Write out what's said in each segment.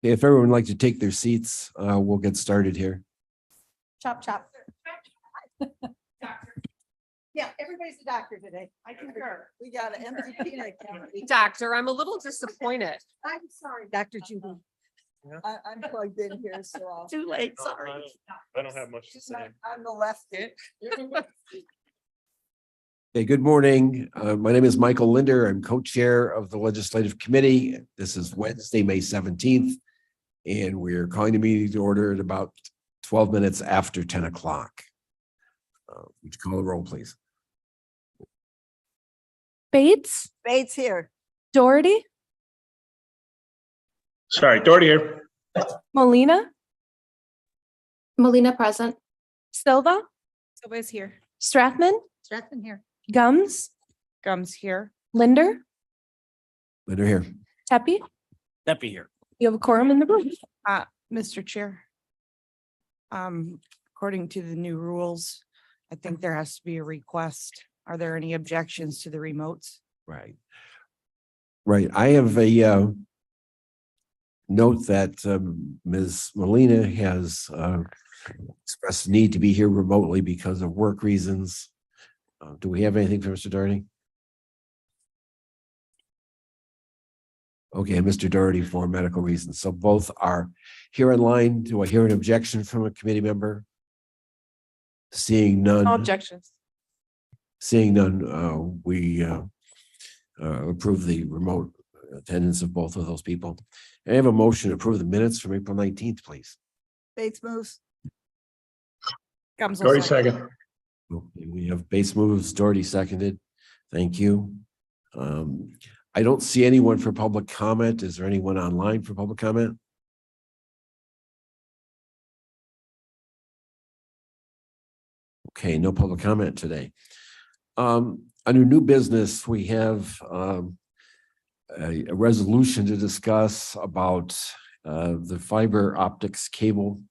If everyone would like to take their seats, we'll get started here. Chop, chop. Yeah, everybody's a doctor today. I concur. We got an empty peanut gallery. Doctor, I'm a little disappointed. I'm sorry, Dr. Judy. Yeah. I'm plugged in here, so I'll. Too late, No, sorry. I don't have much to say. I'm the left. Hey, good morning. My name is Michael Linder. I'm co-chair of the Legislative Committee. This is Wednesday, May 17th. And we're calling the meeting to order at about 12 minutes after 10 o'clock. Would you call the roll, please? Bates, Bates here. Doherty, Sorry, Doherty here. Molina, Molina present. Silva, Silva's here. Strathman, Strathman here. Gums, Gums here. Linder, Linder here. Tepe. Deppie here. You have a quorum in the room. Mr. Chair. According to the new rules, I think there has to be a request. Are there any objections to the remotes? Right. Right. I have a note that Ms. Molina has expressed the need to be here remotely because of work reasons. Do we have anything for Mr. Doherty? Okay, Mr. Doherty for medical reasons. So both are here in line. Do I hear an objection from a committee member? Seeing none. No objections. Seeing none, we approve the remote attendance of both of those people. I have a motion to approve the minutes from April 19th, please. Bates moves. Gums will Doherty second. second. Okay, we have base moves, Doherty seconded. Thank you. I don't see anyone for public comment. Is there anyone online for public comment? Okay, no public comment today. Under new business, we have a resolution to discuss about the fiber optics cable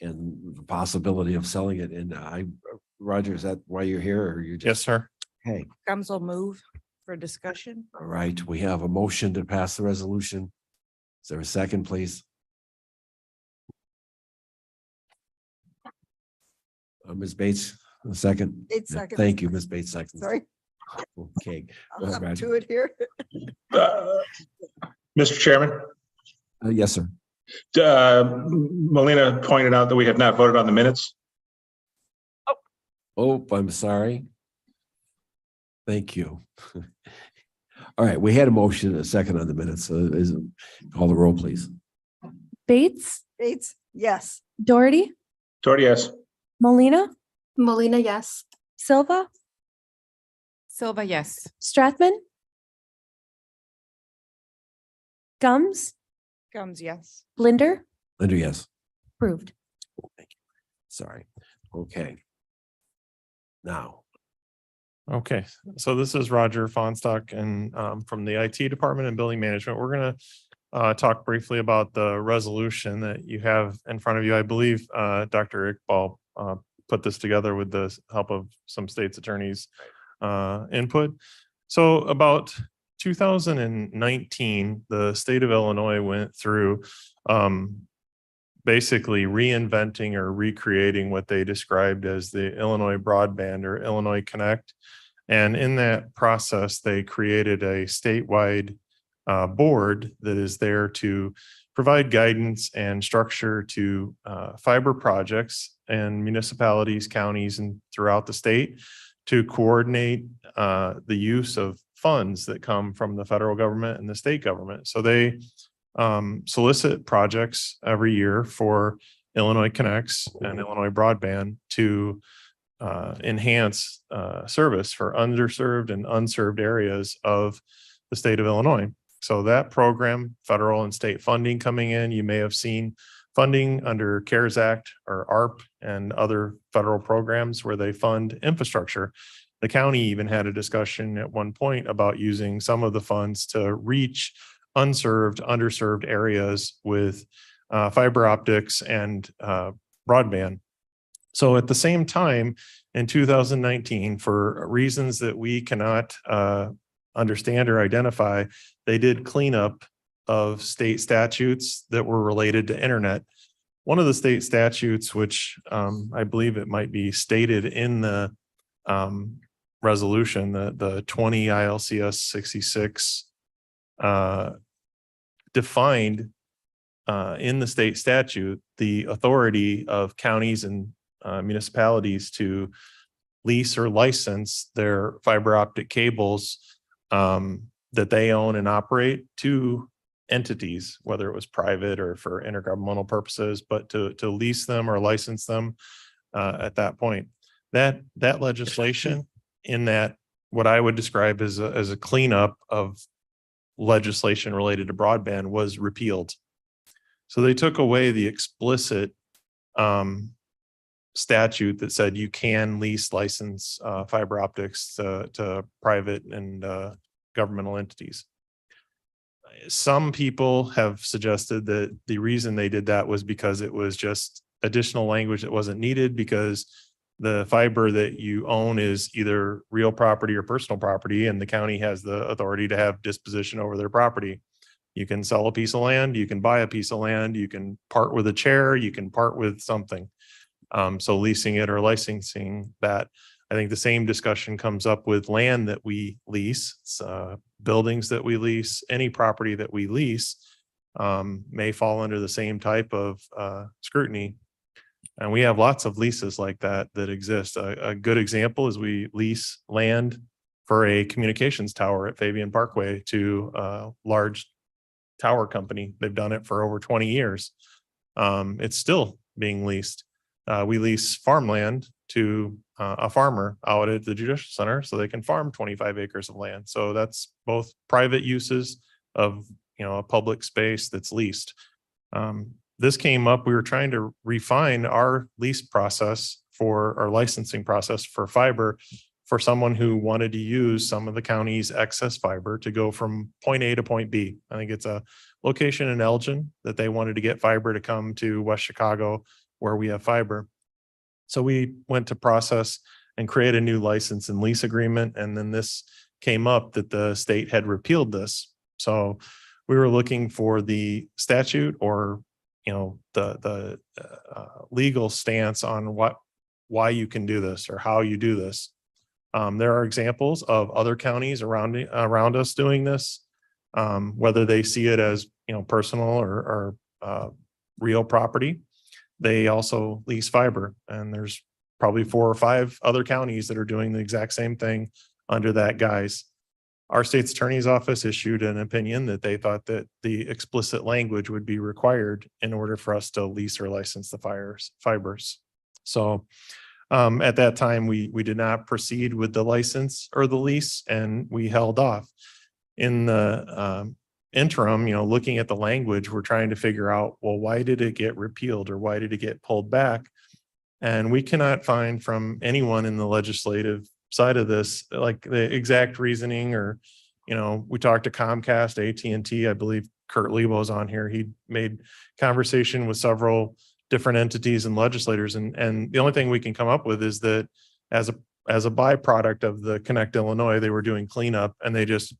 and the possibility of selling it. And Roger, is that why you're here or you just? Yes, sir. Okay, Gums will move for discussion. all right. We have a motion to pass the resolution. Is there a second, please? Ms. Bates, a second. Bates Yeah, second. Thank you, Ms. Bates, second. Sorry. Okay. Go I'll ahead, have Roger. to it here. Mr. Chairman, Yes, sir. Molina pointed out that we have not voted on the minutes. Oh, I'm sorry. Thank you. All right, we had a motion, a second on the minutes. So call the roll, please. Bates, Bates, yes. Doherty, Doherty, yes. Molina, Molina, yes. Silva, Silva, yes. Strathman, Gums, Gums, yes. Linder, Linder, yes. approved. Thank you. Sorry. Okay. Now, Okay, so this is Roger Fonstock and from the IT department and building management. We're gonna talk briefly about the resolution that you have in front of you. I believe Dr. Iqbal put this together with the help of some state's attorneys input. So about 2019, the state of Illinois went through basically reinventing or recreating what they described as the Illinois Broadband or Illinois Connect. And in that process, they created a statewide board that is there to provide guidance and structure to fiber projects and municipalities, counties, and throughout the state to coordinate the use of funds that come from the federal government and the state government. So they solicit projects every year for Illinois Connects and Illinois Broadband to enhance service for underserved and unserved areas of the state of Illinois. So that program, federal and state funding coming in, you may have seen funding under CARES Act or ARP and other federal programs where they fund infrastructure. The county even had a discussion at one point about using some of the funds to reach unserved, underserved areas with fiber optics and broadband. So at the same time, in 2019, for reasons that we cannot understand or identify, they did clean up of state statutes that were related to internet. One of the state statutes, which I believe it might be stated in the resolution, the 20 ILCS 66 defined in the state statute the authority of counties and municipalities to lease or license their fiber optic cables that they own and operate to entities, whether it was private or for intergovernmental purposes, but to lease them or license them at that point. That legislation in that what I would describe as a cleanup of legislation related to broadband was repealed. So they took away the explicit statute that said you can lease license fiber optics to private and governmental entities. Some people have suggested that the reason they did that was because it was just additional language that wasn't needed, because the fiber that you own is either real property or personal property, and the county has the authority to have disposition over their property. You can sell a piece of land, you can buy a piece of land, you can part with a chair, you can part with something. So leasing it or licensing that. I think the same discussion comes up with land that we lease, buildings that we lease, any property that we lease may fall under the same type of scrutiny. And we have lots of leases like that exist. A good example is we lease land for a communications tower at Fabian Parkway to a large tower company. They've done it for over 20 years. It's still being leased. We lease farmland to a farmer out at the Judicial Center so they can farm 25 acres of land. So that's both private uses of, a public space that's leased. This came up, we were trying to refine our lease process for our licensing process for fiber for someone who wanted to use some of the county's excess fiber to go from point A to point B. I think it's a location in Elgin that they wanted to get fiber to come to West Chicago where we have fiber. So we went to process and create a new license and lease agreement. And then this came up that the state had repealed this. So we were looking for the statute or, the legal stance on why you can do this or how you do this. There are examples of other counties around us doing this, whether they see it as, personal or real property. They also lease fiber, and there's probably 4 or 5 other counties that are doing the exact same thing under that guise. Our state's attorney's office issued an opinion that they thought that the explicit language would be required in order for us to lease or license the fibers. So at that time, we did not proceed with the license or the lease, and we held off. In the interim, looking at the language, we're trying to figure out, well, why did it get repealed or why did it get pulled back? And we cannot find from anyone in the legislative side of this, like the exact reasoning or, we talked to Comcast, AT&T, I believe Kurt Lebo's on here. He made conversation with several different entities and legislators. And the only thing we can come up with is that as a byproduct of the Connect Illinois, they were doing cleanup and they just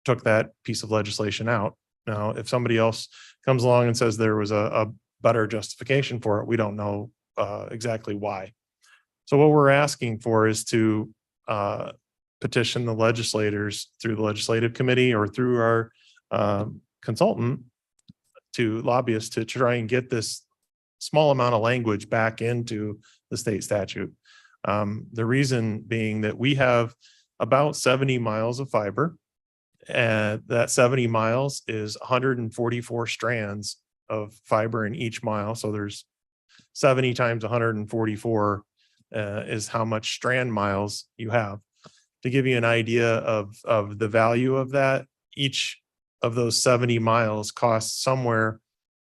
took that piece of legislation out. Now, if somebody else comes along and says there was a better justification for it, we don't know exactly why. So what we're asking for is to petition the legislators through the legislative committee or through our consultant to lobbyists to try and get this small amount of language back into the state statute. The reason being that we have about 70 miles of fiber, and that 70 miles is 144 strands of fiber in each mile. So there's 70 times 144 is how much strand miles you have. To give you an idea of the value of that, each of those 70 miles costs somewhere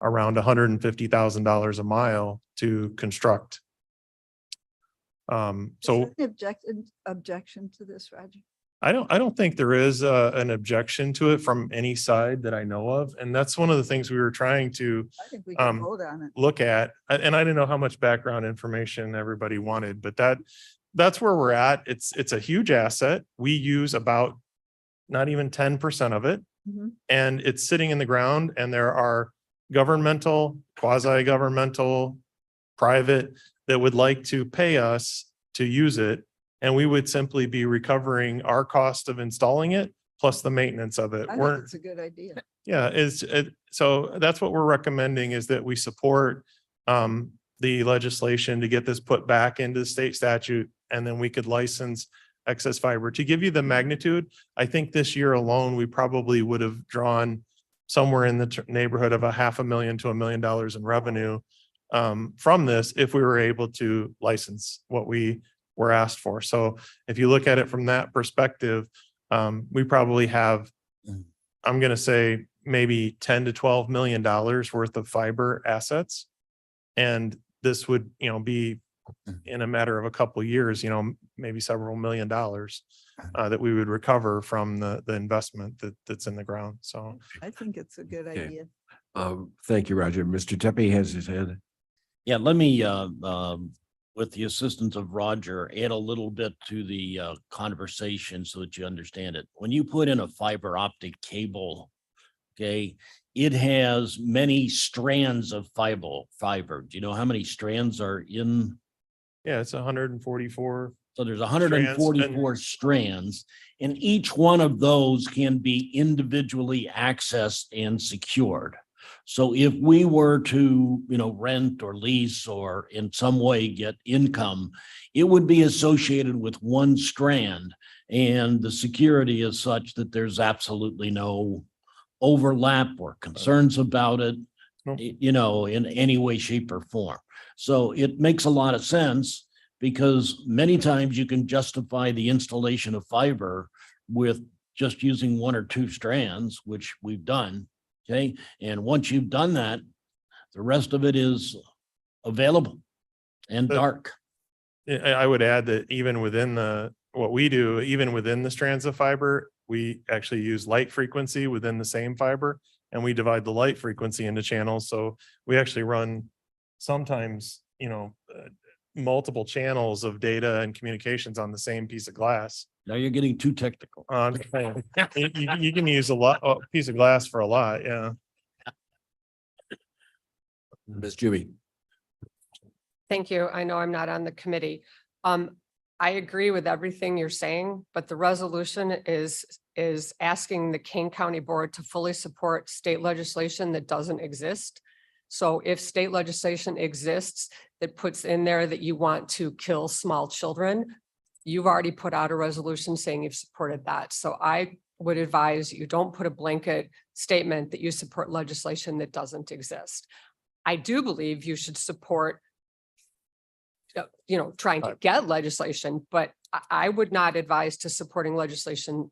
around $150,000 a mile to construct. So objection to this, Roger? I don't think there is an objection to it from any side that I know of. And that's one of the things we were trying to I think we can vote on it. look at. And I didn't know how much background information everybody wanted, but that's where we're at. It's a huge asset. We use about not even 10% of it. Mhm. and it's sitting in the ground, and there are governmental, quasi-governmental, private that would like to pay us to use it. And we would simply be recovering our cost of installing it plus the maintenance of it. I We're, think it's a good idea. yeah, so that's what we're recommending, is that we support the legislation to get this put back into the state statute, and then we could license excess fiber. To give you the magnitude, I think this year alone, we probably would have drawn somewhere in the neighborhood of $500,000 to $1 million in revenue from this if we were able to license what we were asked for. So if you look at it from that perspective, we probably have, I'm going to say, maybe 10 to $12 million worth of fiber assets. And this would, be in a matter of a couple of years, maybe several $1 million that we would recover from the investment that's in the ground. So I think it's a good Okay. idea. Thank you, Roger. Mr. Tepe has his hand. Yeah, let me, with the assistance of Roger, add a little bit to the conversation so that you understand it. When you put in a fiber optic cable, okay, it has many strands of fiber. Do you know how many strands are in? yeah, it's 144. So there's 144 strands, and each one of those can be individually accessed and secured. So if we were to, rent or lease or in some way get income, it would be associated with one strand, and the security is such that there's absolutely no overlap or concerns about it, Nope. in any way, shape, or form. So it makes a lot of sense, because many times you can justify the installation of fiber with just using one or two strands, which we've done. Okay. And once you've done that, the rest of it is available and But- dark. I would add that even within what we do, even within the strands of fiber, we actually use light frequency within the same fiber, and we divide the light frequency into channels. So we actually run sometimes, multiple channels of data and communications on the same piece of glass. Now you're getting too technical. You can use a piece of glass for a lot. Yeah. Ms. Juby. Thank you. I know I'm not on the committee. I agree with everything you're saying, but the resolution is asking the Kane County Board to fully support state legislation that doesn't exist. So if state legislation exists that puts in there that you want to kill small children, you've already put out a resolution saying you've supported that. So I would advise you don't put a blanket statement that you support legislation that doesn't exist. I do believe you should support trying to get legislation, but I would not advise to supporting legislation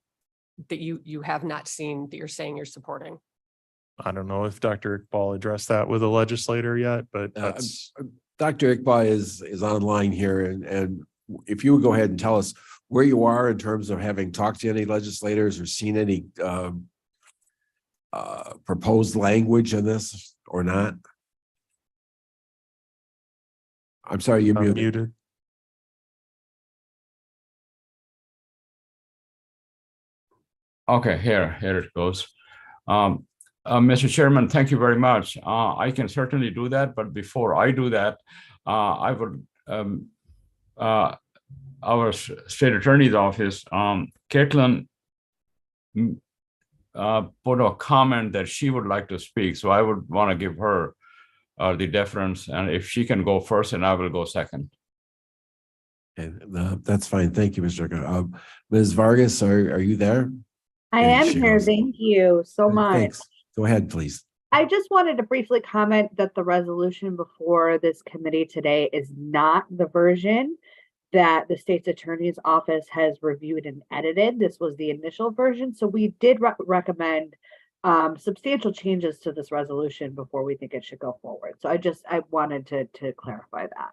that you have not seen that you're saying you're supporting. I don't know if Dr. Iqbal addressed that with a legislator yet, but Uh, that's, Dr. Iqbal is online here, and if you would go ahead and tell us where you are in terms of having talked to any legislators or seen any proposed language in this or not? I'm sorry, you muted. muted. Okay, here it goes. Mr. Chairman, thank you very much. I can certainly do that, but before I do that, I would, our state attorney's office, Caitlin put a comment that she would like to speak, so I would want to give her the deference, and if she can go first, and I will go second. And that's fine. Thank you, Mr. Iqbal. Ms. Vargas, are you there? I There am she here. goes. Thank you so much. Thanks. Go ahead, please. I just wanted to briefly comment that the resolution before this committee today is not the version that the state's attorney's office has reviewed and edited. This was the initial version. So we did recommend substantial changes to this resolution before we think it should go forward. So I wanted to clarify that.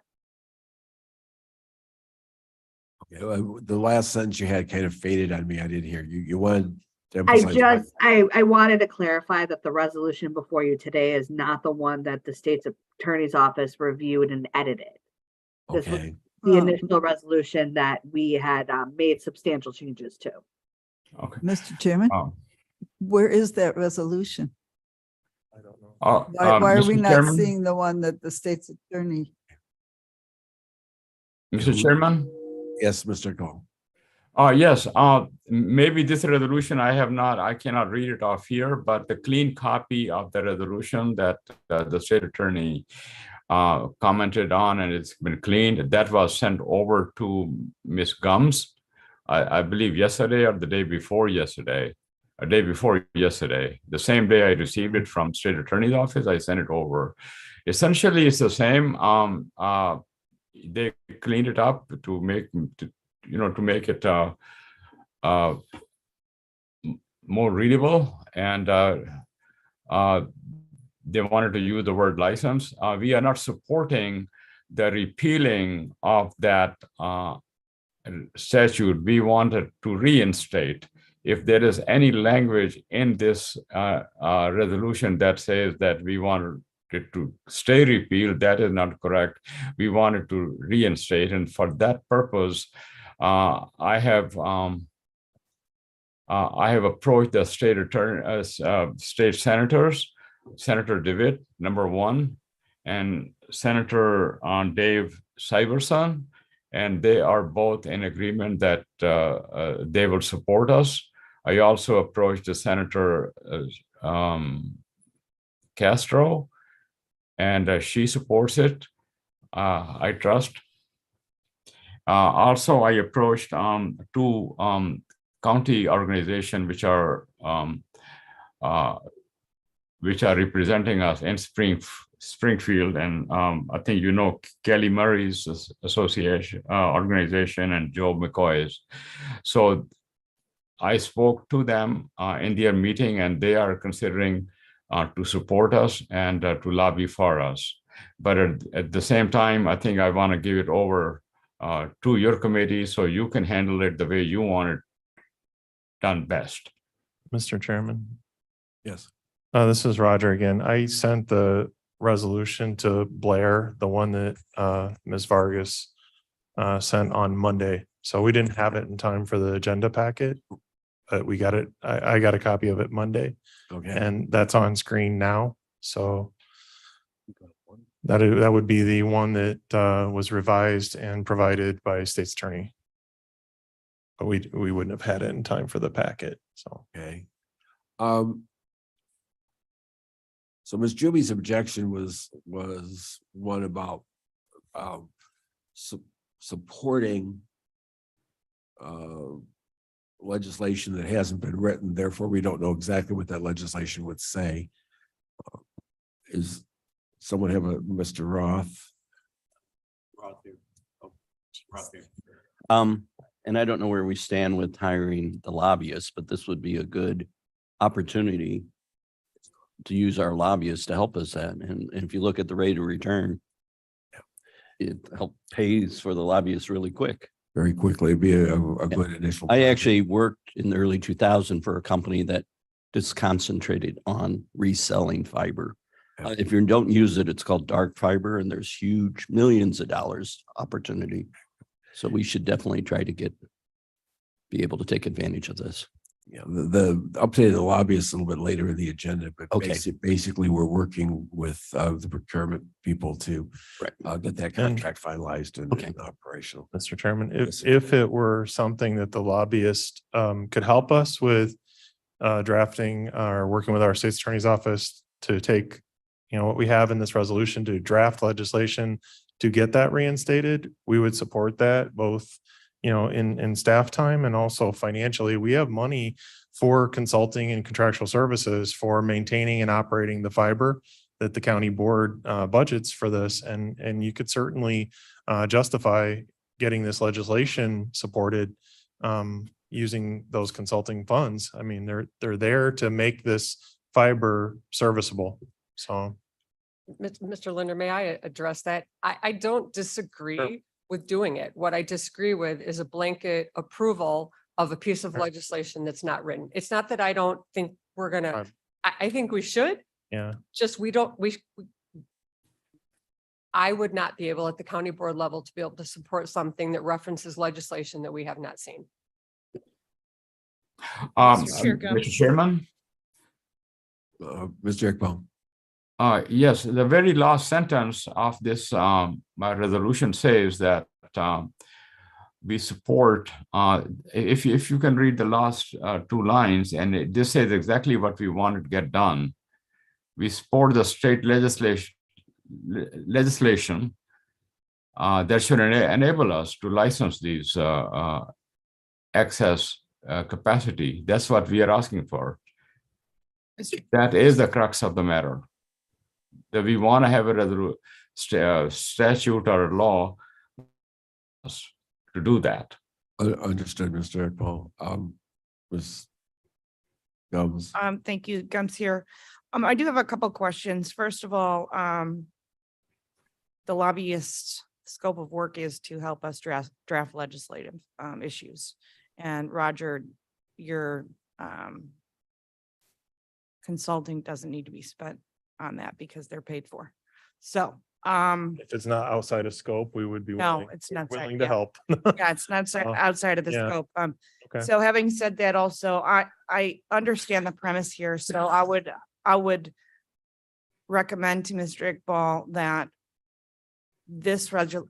Okay, the last sentence you had kind of faded on me. I didn't hear you. You wanted to emphasize. I wanted to clarify that the resolution before you today is not the one that the state's attorney's office reviewed and edited. This was Okay, the initial resolution that we had made substantial changes to. Okay. Mr. Chairman, Where is that resolution? I don't know. Why are we Mr. not Chairman? seeing the one that the state's attorney? Mr. Chairman? Yes, Mr. Cole. Yes, maybe this resolution I cannot read it off here, but the clean copy of the resolution that the state attorney commented on, and it's been cleaned, that was sent over to Ms. Gums, I believe yesterday or the day before yesterday, a day before yesterday. The same day I received it from state attorney's office, I sent it over. Essentially, it's the same. They cleaned it up to make it more readable, and they wanted to use the word license. We are not supporting the repealing of that statute. We wanted to reinstate. If there is any language in this resolution that says that we want it to stay repealed, that is not correct. We wanted to reinstate, and for that purpose, I have approached the state attorney, state senators, Senator DeWitt, number one, and Senator Dave Syverson, and they are both in agreement that they will support us. I also approached the Senator Castro, and she supports it. I trust. Also, I approached two county organizations which are representing us in Springfield, and I think Kelly Murray's association organization and Joe McCoy's. So I spoke to them in their meeting, and they are considering to support us and to lobby for us. But at the same time, I think I want to give it over to your committee so you can handle it the way you want it done best. Mr. Chairman. Yes. This is Roger again. I sent the resolution to Blair, the one that Ms. Vargas sent on Monday. So we didn't have it in time for the agenda packet, but we got it. I got a copy of it Monday, Okay. and that's on screen now. So that would be the one that was revised and provided by state's attorney. But we wouldn't have had it in time for the packet. So Okay. So Ms. Juby's objection was one about supporting legislation that hasn't been written. Therefore, we don't know exactly what that legislation would say. Is someone have a Mr. Roth? And I don't know where we stand with hiring the lobbyists, but this would be a good opportunity to use our lobbyists to help us that. And if you look at the rate of return, it pays for the lobbyists really quick. Very quickly, it'd be a good initial. I actually worked in the early 2000s for a company that just concentrated on reselling fiber. If you don't use it, it's called dark fiber, and there's huge millions of dollars opportunity. So we should definitely try to be able to take advantage of this. Yeah, the update of the lobbyists a little bit later in the agenda, but Okay. basically we're working with the procurement people to get that contract finalized and operational. Mr. Chairman, if it were something that the lobbyist could help us with drafting or working with our state's attorney's office to take, what we have in this resolution to draft legislation to get that reinstated, we would support that both, in staff time and also financially. We have money for consulting and contractual services for maintaining and operating the fiber that the county board budgets for this. And you could certainly justify getting this legislation supported using those consulting funds. I mean, they're there to make this fiber serviceable. So. Mr. Linder, may I address that? I don't disagree with doing it. What I disagree with is a blanket approval of a piece of legislation that's not written. It's not that I don't think we're gonna, I think we should. Yeah. Just I would not be able at the county board level to be able to support something that references legislation that we have not seen. Mr. Chairman, Mr. Iqbal. Yes, the very last sentence of this my resolution says that we support, if you can read the last two lines, and this says exactly what we wanted to get done. We support the state legislation that should enable us to license these excess capacity. That's what we are asking for. That is the crux of the matter. That we want to have a statute or a law to do that. Understood, Mr. Iqbal. Ms. Gums. Thank you, Gums here. I do have a couple questions. First of all, the lobbyist scope of work is to help us draft legislative issues. And Roger, your consulting doesn't need to be spent on that because they're paid for. So, If it's not outside of scope, we would be no, willing, it's not. willing to Yeah. help. Yeah, it's not outside of the yeah. scope. Okay. So having said that, also, I understand the premise here, so I would recommend to Mr. Iqbal that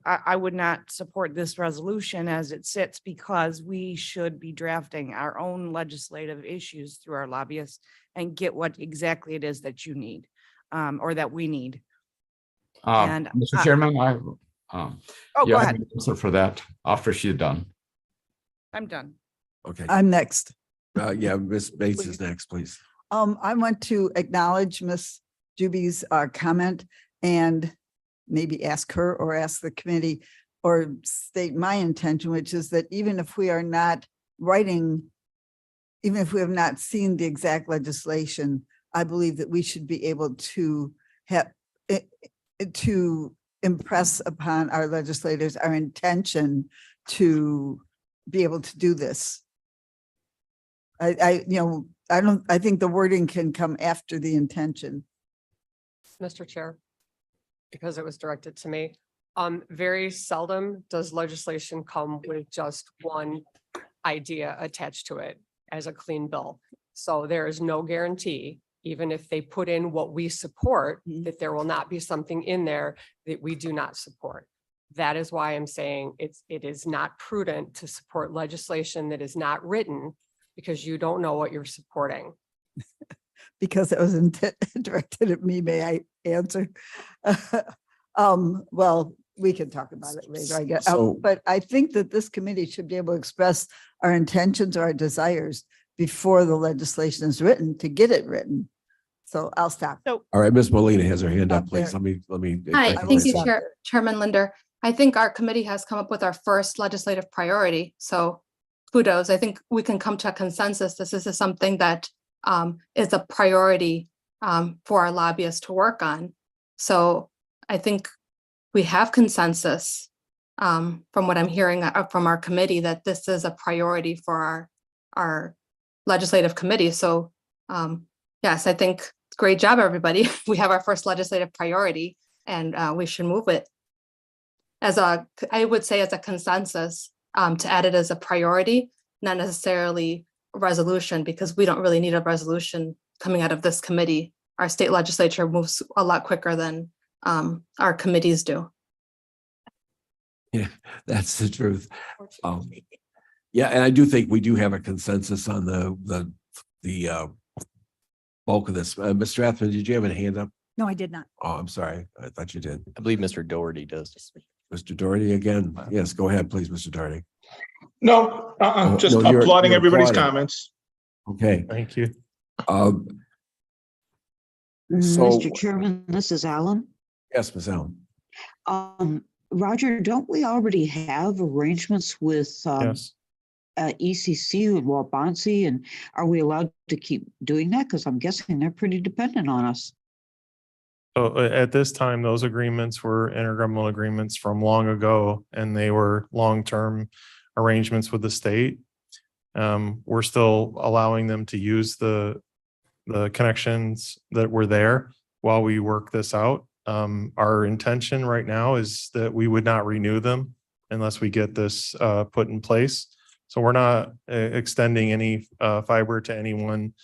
I would not support this resolution as it sits because we should be drafting our own legislative issues through our lobbyists and get what exactly it is that you need, or that we need. And, Mr. Chairman, I have, Oh, yeah, go I have ahead. an answer for that after she's done. I'm done. Okay. I'm next. Yeah, Ms. Bates is next, please. I want to acknowledge Ms. Juby's comment and maybe ask her or ask the committee or state my intention, which is that even if we are not writing, even if we have not seen the exact legislation, I believe that we should be able to have to impress upon our legislators our intention to be able to do this. I think the wording can come after the intention. Mr. Chair, because it was directed to me. Very seldom does legislation come with just one idea attached to it as a clean bill. So there is no guarantee, even if they put in what we support, that there will not be something in there that we do not support. That is why I'm saying it is not prudent to support legislation that is not written because you don't know what you're supporting. Because it was directed at me, may I answer? Well, we can talk about it later, I guess. So- But I think that this committee should be able to express our intentions or our desires before the legislation is written to get it written. So I'll stop. All right, Ms. Molina has her hand up, Up please. there. Let me. Hi, I thank you, will stop Chairman Linder. I think our committee has come up with our first legislative priority. So kudos. I think we can come to a consensus. This is something that is a priority for our lobbyists to work on. So I think we have consensus from what I'm hearing from our committee that this is a priority for our legislative committee. So yes, I think great job, everybody. We have our first legislative priority and we should move it. I would say as a consensus to add it as a priority, not necessarily a resolution, because we don't really need a resolution coming out of this committee. Our state legislature moves a lot quicker than our committees do. Yeah, that's the truth. Yeah, and I do think we do have a consensus on the bulk of this. Mr. Athman, did you have a hand up? No, I did not. Oh, I'm sorry. I thought you did. I believe Mr. Doherty does. Mr. Doherty again. Yes, go ahead, please, Mr. Doherty. No, just No, you're applauding everybody's applauding. comments. Okay. Thank you. So- Mr. Chairman, this is Alan. Yes, Ms. Allen. Roger, don't we already have arrangements with Yes. ECC and Wabansie? And are we allowed to keep doing that? Because I'm guessing they're pretty dependent on us. So at this time, those agreements were intergovernmental agreements from long ago, and they were long-term arrangements with the state. We're still allowing them to use the connections that were there while we work this out. Our intention right now is that we would not renew them unless we get this put in place. So we're not extending any fiber to anyone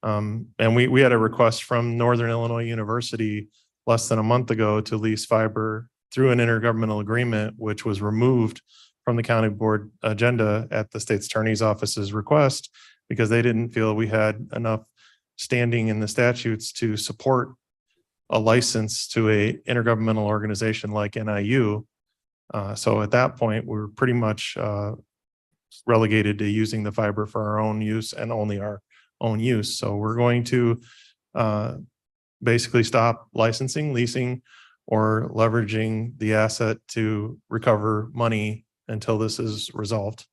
And we had a request from Northern Illinois University less than a month ago to lease fiber through an intergovernmental agreement, which was removed from the county board agenda at the state's attorney's office's request because they didn't feel we had enough standing in the statutes to support a license to a intergovernmental organization like NIU. So at that point, we were pretty much relegated to using the fiber for our own use and only our own use. So we're going to basically stop licensing, leasing, or leveraging the asset to recover money until this is resolved.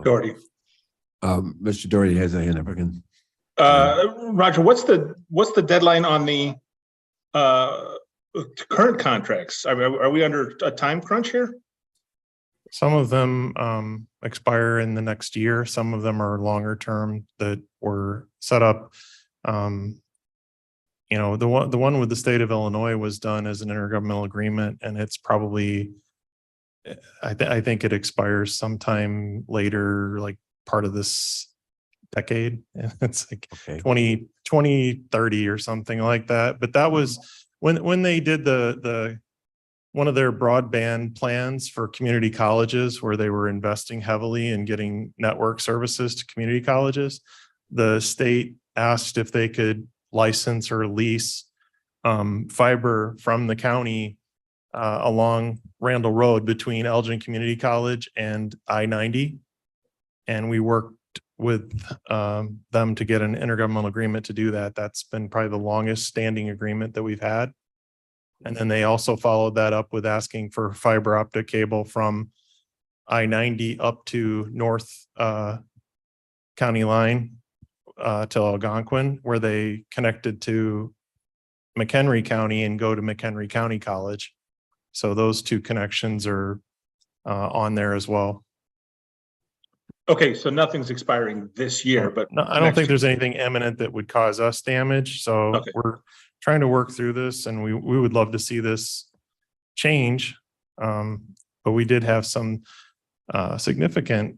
Doherty. Mr. Doherty has a hand up again. Roger, what's the deadline on the current contracts? Are we under a time crunch here? Some of them expire in the next year. Some of them are longer term that were set up. You know, the one with the state of Illinois was done as an intergovernmental agreement, and it's probably, I think it expires sometime later, like part of this decade. It's like 2030 or something like that. But that was when they did the one of their broadband plans for community colleges, where they were investing heavily in getting network services to community colleges. The state asked if they could license or lease fiber from the county along Randall Road between Elgin Community College and I-90. And we worked with them to get an intergovernmental agreement to do that. That's been probably the longest standing agreement that we've had. And then they also followed that up with asking for fiber optic cable from I-90 up to North County line to Algonquin, where they connected to McHenry County and go to McHenry County College. So those two connections are on there as well. Okay, so nothing's expiring this year, but No, I don't think there's anything imminent that would cause us damage. So Okay. we're trying to work through this, and we would love to see this change. But we did have some significant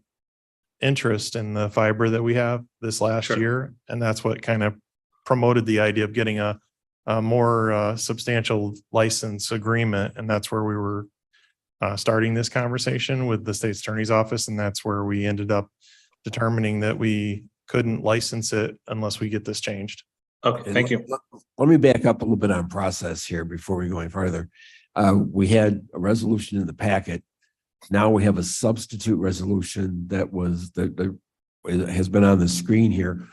interest in the fiber that we have this last Sure. year. And that's what kind of promoted the idea of getting a more substantial license agreement. And that's where we were starting this conversation with the state's attorney's office. And that's where we ended up determining that we couldn't license it unless we get this changed. Okay, thank you. Let me back up a little bit on process here before we go any further. We had a resolution in the packet. Now we have a substitute resolution that has been on the screen here.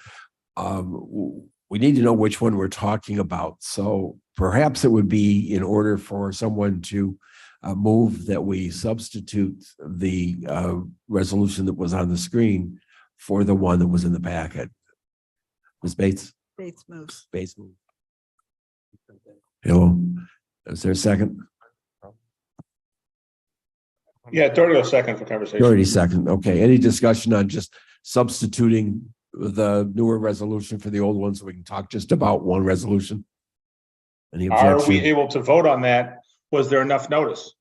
We need to know which one we're talking about. So perhaps it would be in order for someone to move that we substitute the resolution that was on the screen for the one that was in the packet. Ms. Bates? Bates moves. Bates move. Hello, is there a second? Yeah, Doherty will second for conversation. Already second. Okay, any discussion on just substituting the newer resolution for the old one so we can talk just about one resolution? Any Are we objection? able to vote on that? Was there enough notice?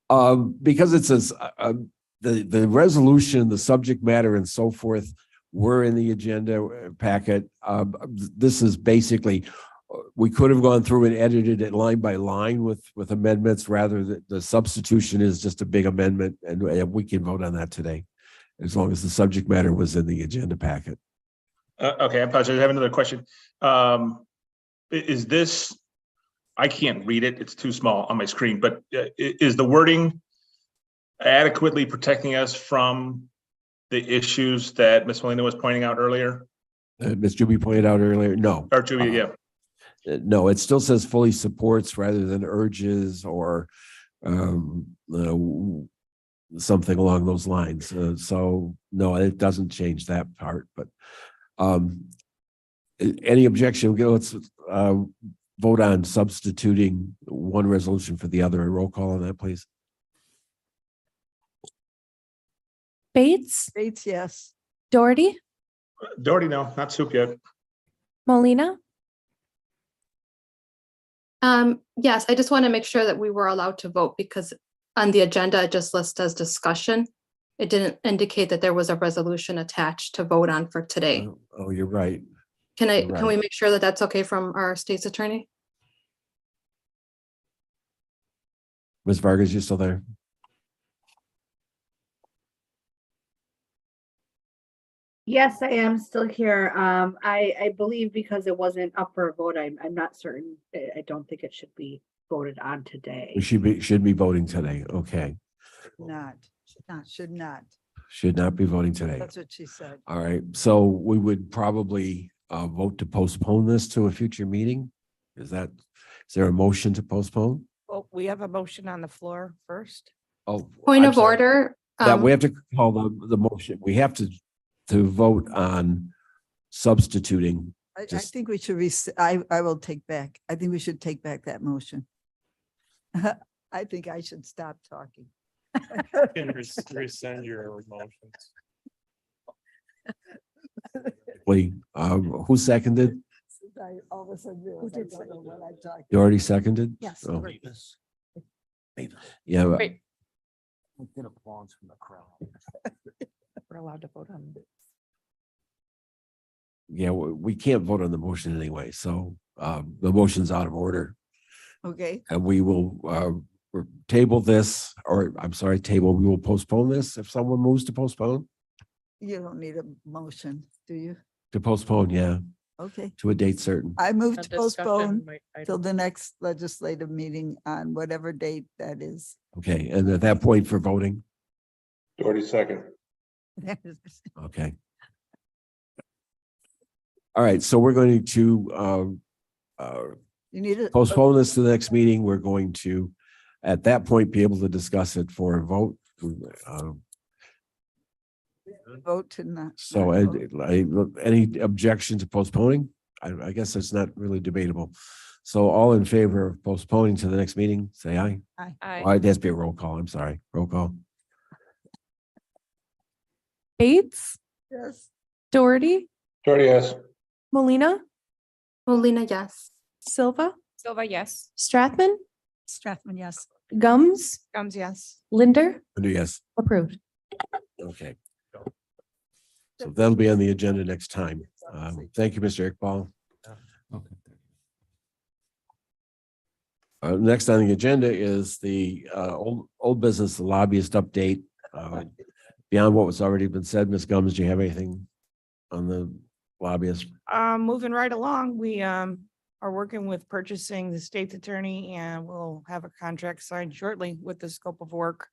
Because it says the resolution, the subject matter and so forth were in the agenda packet. This is basically, we could have gone through and edited it line by line with amendments, rather than the substitution is just a big amendment, and we can vote on that today, as long as the subject matter was in the agenda packet. Okay, I apologize. I have another question. Is this, I can't read it, it's too small on my screen, but is the wording adequately protecting us from the issues that Ms. Molina was pointing out earlier? Ms. Juby pointed out earlier, no. Or Julia, yeah. No, it still says fully supports rather than urges or something along those lines. So no, it doesn't change that part, but any objection? Okay, let's vote on substituting one resolution for the other. A roll call on that, please. Bates, Bates, yes. Doherty, Doherty, no, not soup yet. Molina, Yes, I just want to make sure that we were allowed to vote, because on the agenda, it just lists as discussion. It didn't indicate that there was a resolution attached to vote on for today. Oh, you're right. Can Right. we make sure that that's okay from our state's attorney? Ms. Vargas, you still there? Yes, I am still here. I believe because it wasn't up for a vote, I'm not certain. I don't think it should be voted on today. We should be voting today. Okay. Should not. Should not be voting today. That's what she said. All right. So we would probably vote to postpone this to a future meeting. Is there a motion to postpone? Well, we have a motion on the floor first. Oh. Point I'm of sorry. order. That we have to call the motion. We have to vote on substituting. I Just- think we should, I will take back. I think we should take back that motion. I think I should stop talking. Can rescind your motions. Who seconded? I all of a sudden realized I don't know what I'm talking. You already seconded? Yes. Oh, Mavis. Mavis. yeah. Wait. Get applause from the crowd. We're allowed to vote on it. Yeah, we can't vote on the motion anyway, so the motion's out of order. Okay, And we will table this, or I'm sorry, we will postpone this if someone moves to postpone. you don't need a motion, do you? To postpone, yeah, Okay, to a date certain. I move to postpone till the next legislative meeting on whatever date that is. Okay, and at that point for voting, Doherty second. okay. All right, so we're going to You need a postpone this to the next meeting. We're going to, at that point, be able to discuss it for a vote. vote to not. So any objection to postponing? I guess it's not really debatable. So all in favor of postponing to the next meeting, say aye. Oh, it has to be a roll call. I'm sorry. Roll call. Bates, Yes. Doherty, Doherty, yes. Molina, Molina, yes. Silva, Silva, yes. Strathman, Strathman, yes. Gums, Gums, yes. Linder, Yes. approved. Okay. So that'll be on the agenda next time. Thank you, Mr. Iqbal. Okay. Next on the agenda is the old business lobbyist update. Beyond what was already been said, Ms. Gums, do you have anything on the lobbyist? Moving right along, we are working with purchasing the state's attorney and we'll have a contract signed shortly with the scope of work.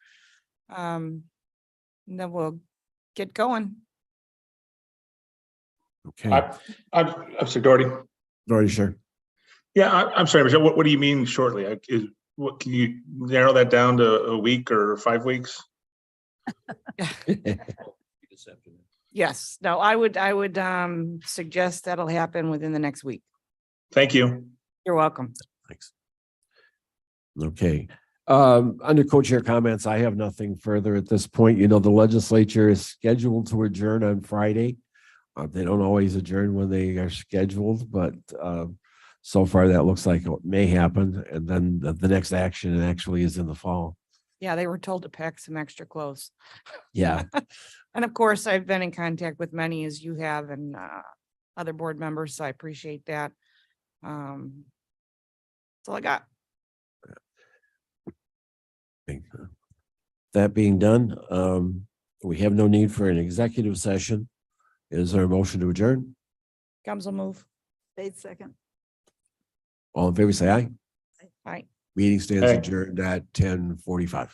And then we'll get going. Okay, I'm sorry, Doherty. already sure. Yeah, I'm sorry, Michelle. What do you mean shortly? Can you narrow that down to a week or 5 weeks? Yes, no, I would suggest that'll happen within the next week. Thank you. You're welcome. Thanks. Okay, under co-chair comments, I have nothing further at this point. You know, the legislature is scheduled to adjourn on Friday. They don't always adjourn when they are scheduled, but so far that looks like it may happen. And then the next action actually is in the fall. Yeah, they were told to pack some extra clothes. Yeah. And of course, I've been in contact with many as you have and other board members, so I appreciate that. That's all I got. That being done, we have no need for an executive session. Is there a motion to adjourn? Gums will move. Bates second. All in favor, say aye. Aye. Meeting stands Aye. adjourned at 10:45.